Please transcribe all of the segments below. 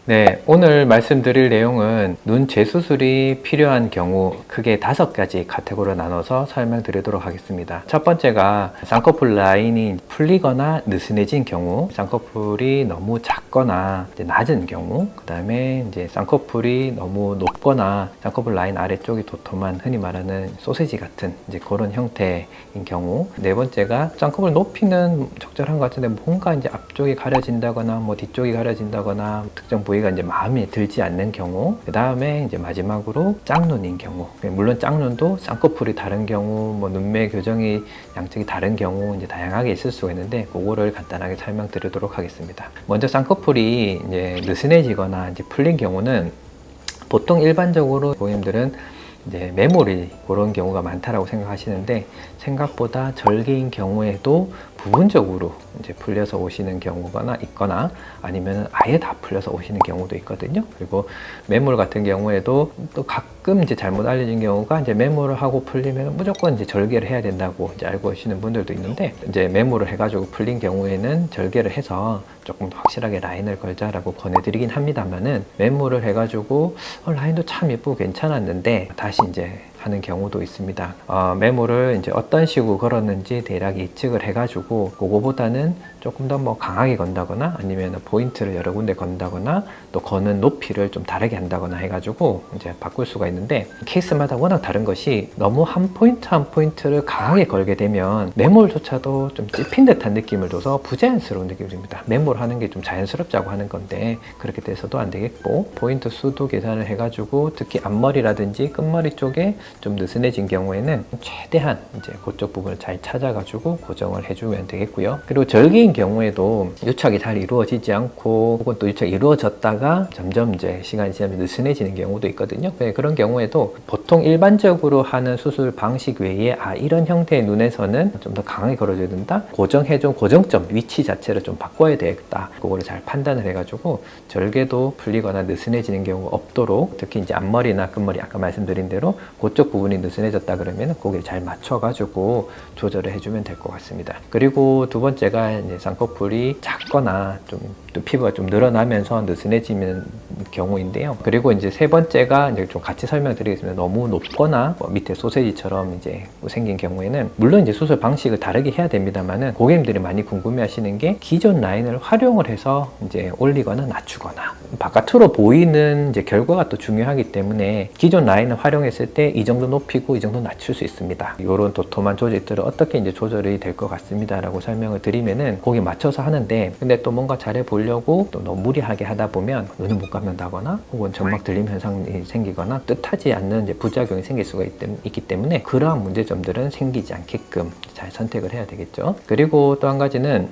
네, 오늘 말씀드릴 내용은 눈 재수술이 필요한 경우 크게 5가지 카테고리로 나눠서 설명드리도록 하겠습니다. 첫 번째가 쌍꺼풀 라인이 풀리거나 느슨해진 경우, 쌍꺼풀이 너무 작거나 낮은 경우, 그 다음에 이제 쌍꺼풀이 너무 높거나 쌍꺼풀 라인 아래쪽이 도톰한 흔히 말하는 소세지 같은 이제 그런 형태인 경우. 네 번째가 쌍꺼풀 높이는 적절한 것 같은데 뭔가 이제 앞쪽이 가려진다거나 뭐 뒤쪽이 가려진다거나 특정 부위가 이제 마음에 들지 않는 경우. 그 다음에 이제 마지막으로 짝눈인 경우. 물론 짝눈도 쌍꺼풀이 다른 경우, 뭐 눈매 교정이 양쪽이 다른 경우 이제 다양하게 있을 수가 있는데 그거를 간단하게 설명드리도록 하겠습니다. 먼저 쌍꺼풀이 이제 느슨해지거나 이제 풀린 경우는 보통 일반적으로 고객님들은 이제 메모리 그런 경우가 많다라고 생각하시는데 생각보다 절개인 경우에도 부분적으로 이제 풀려서 오시는 경우가 있거나 아니면 아예 다 풀려서 오시는 경우도 있거든요. 그리고 매몰 같은 경우에도 또 가끔 이제 잘못 알려진 경우가 이제 매몰을 하고 풀리면 무조건 이제 절개를 해야 된다고 이제 알고 오시는 분들도 있는데 이제 매몰을 해가지고 풀린 경우에는 절개를 해서 조금 더 확실하게 라인을 걸자라고 권해드리긴 합니다만은 매몰을 해가지고 라인도 참 예쁘고 괜찮았는데 다시 이제 하는 경우도 있습니다. 메모를 이제 어떤 식으로 걸었는지 대략 예측을 해가지고 그거보다는 조금 더 뭐 강하게 건다거나 아니면 포인트를 여러 군데 건다거나 또 거는 높이를 좀 다르게 한다거나 해가지고 이제 바꿀 수가 있는데 케이스마다 워낙 다른 것이 너무 한 포인트 한 포인트를 강하게 걸게 되면 메모조차도 좀 찝힌 듯한 느낌을 줘서 부자연스러운 느낌이 듭니다. 메모를 하는 게 좀 자연스럽자고 하는 건데 그렇게 돼서도 안 되겠고 포인트 수도 계산을 해가지고 특히 앞머리라든지 끝머리 쪽에 좀 느슨해진 경우에는 최대한 이제 그쪽 부분을 잘 찾아가지고 고정을 해주면 되겠고요. 그리고 절개인 경우에도 유착이 잘 이루어지지 않고 혹은 또 유착이 이루어졌다가 점점 이제 시간이 지나면 느슨해지는 경우도 있거든요. 그런 경우에도 보통 일반적으로 하는 수술 방식 외에 이런 형태의 눈에서는 좀 더 강하게 걸어줘야 된다. 고정해준 고정점 위치 자체를 좀 바꿔야 되겠다. 그거를 잘 판단을 해가지고 절개도 풀리거나 느슨해지는 경우가 없도록 특히 이제 앞머리나 끝머리 아까 말씀드린 대로 그쪽 부분이 느슨해졌다 그러면 거기를 잘 맞춰가지고 조절을 해주면 될 것 같습니다. 그리고 두 번째가 이제 쌍꺼풀이 작거나 좀 또 피부가 좀 늘어나면서 느슨해지는 경우인데요. 그리고 이제 세 번째가 이제 좀 같이 설명드리겠습니다. 너무 높거나 밑에 소세지처럼 이제 생긴 경우에는 물론 이제 수술 방식을 다르게 해야 됩니다만은 고객님들이 많이 궁금해하시는 게 기존 라인을 활용을 해서 이제 올리거나 낮추거나 바깥으로 보이는 이제 결과가 또 중요하기 때문에 기존 라인을 활용했을 때 이 정도 높이고 이 정도 낮출 수 있습니다. 이런 도톰한 조직들을 어떻게 이제 조절이 될 것 같습니다라고 설명을 드리면은 거기에 맞춰서 하는데 근데 또 뭔가 잘해 보려고 또 너무 무리하게 하다 보면 눈을 못 감는다거나 혹은 점막 들림 현상이 생기거나 뜻하지 않는 이제 부작용이 생길 수가 있기 때문에 그러한 문제점들은 생기지 않게끔 잘 선택을 해야 되겠죠. 그리고 또 한 가지는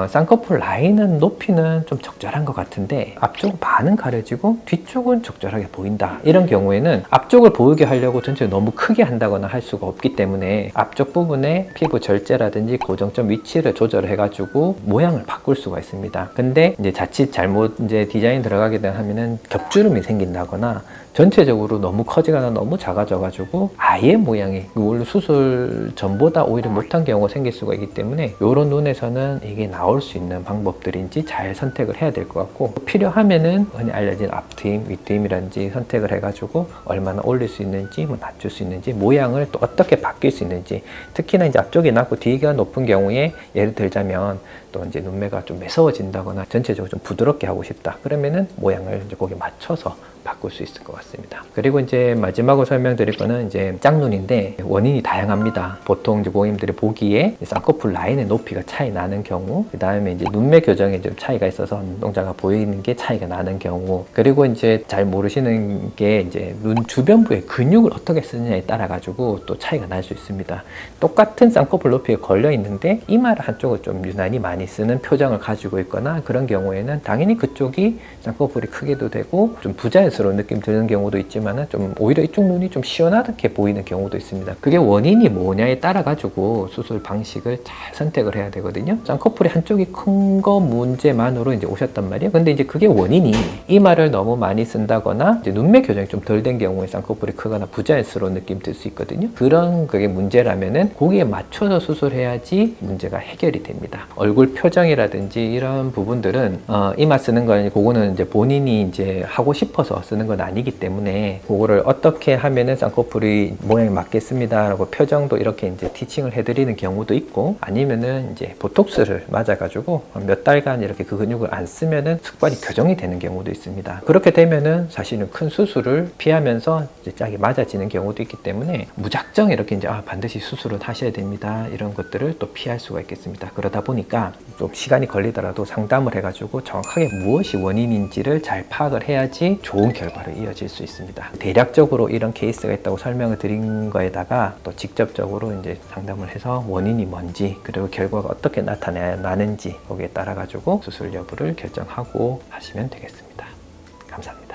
쌍꺼풀 라인은 높이는 좀 적절한 것 같은데 앞쪽은 반은 가려지고 뒤쪽은 적절하게 보인다. 이런 경우에는 앞쪽을 보이게 하려고 전체를 너무 크게 한다거나 할 수가 없기 때문에 앞쪽 부분에 피부 절제라든지 고정점 위치를 조절을 해가지고 모양을 바꿀 수가 있습니다. 근데 이제 자칫 잘못 이제 디자인 들어가게 되면은 겹주름이 생긴다거나 전체적으로 너무 커지거나 너무 작아져가지고 아예 모양이 원래 수술 전보다 오히려 못한 경우가 생길 수가 있기 때문에 이런 눈에서는 이게 나올 수 있는 방법들인지 잘 선택을 해야 될 것 같고 필요하면은 흔히 알려진 앞트임, 윗트임이라든지 선택을 해가지고 얼마나 올릴 수 있는지 뭐 낮출 수 있는지 모양을 또 어떻게 바뀔 수 있는지 특히나 이제 앞쪽이 낮고 뒤가 높은 경우에 예를 들자면 또 이제 눈매가 좀 매서워진다거나 전체적으로 좀 부드럽게 하고 싶다 그러면은 모양을 이제 거기에 맞춰서 바꿀 수 있을 것 같습니다. 그리고 이제 마지막으로 설명드릴 거는 이제 짝눈인데 원인이 다양합니다. 보통 이제 고객님들이 보기에 쌍꺼풀 라인의 높이가 차이 나는 경우, 그 다음에 이제 눈매 교정에 좀 차이가 있어서 눈동자가 보이는 게 차이가 나는 경우, 그리고 이제 잘 모르시는 게 이제 눈 주변부의 근육을 어떻게 쓰느냐에 따라 가지고 또 차이가 날 수 있습니다. 똑같은 쌍꺼풀 높이에 걸려 있는데 이마를 한쪽을 좀 유난히 많이 쓰는 표정을 가지고 있거나 그런 경우에는 당연히 그쪽이 쌍꺼풀이 크게도 되고 좀 부자연스러운 부자연스러운 느낌 드는 경우도 있지만은 좀 오히려 이쪽 눈이 좀 시원하게 보이는 경우도 있습니다. 그게 원인이 뭐냐에 따라 가지고 수술 방식을 잘 선택을 해야 되거든요. 쌍꺼풀이 한쪽이 큰 거 문제만으로 이제 오셨단 말이에요. 근데 이제 그게 원인이 이마를 너무 많이 쓴다거나 이제 눈매 교정이 좀 덜 된 경우에 쌍꺼풀이 크거나 부자연스러운 느낌 들 수 있거든요. 그런 그게 문제라면은 거기에 맞춰서 수술해야지 문제가 해결이 됩니다. 얼굴 표정이라든지 이런 부분들은 이마 쓰는 건 그거는 이제 본인이 이제 하고 싶어서 쓰는 건 아니기 때문에 그거를 어떻게 하면은 쌍꺼풀이 모양이 맞겠습니다라고 표정도 이렇게 이제 티칭을 해드리는 경우도 있고, 아니면은 이제 보톡스를 맞아가지고 몇 달간 이렇게 그 근육을 안 쓰면은 습관이 교정이 되는 경우도 있습니다. 그렇게 되면은 사실은 큰 수술을 피하면서 이제 짝이 맞아지는 경우도 있기 때문에 무작정 이렇게 이제 반드시 수술을 하셔야 됩니다, 이런 것들을 또 피할 수가 있겠습니다. 그러다 보니까 좀 시간이 걸리더라도 상담을 해가지고 정확하게 무엇이 원인인지를 잘 파악을 해야지 좋은 결과로 이어질 수 있습니다. 대략적으로 이런 케이스가 있다고 설명을 드린 거에다가 또 직접적으로 이제 상담을 해서 원인이 뭔지, 그리고 결과가 어떻게 나타나는지 거기에 따라 가지고 수술 여부를 결정하고 하시면 되겠습니다. 감사합니다.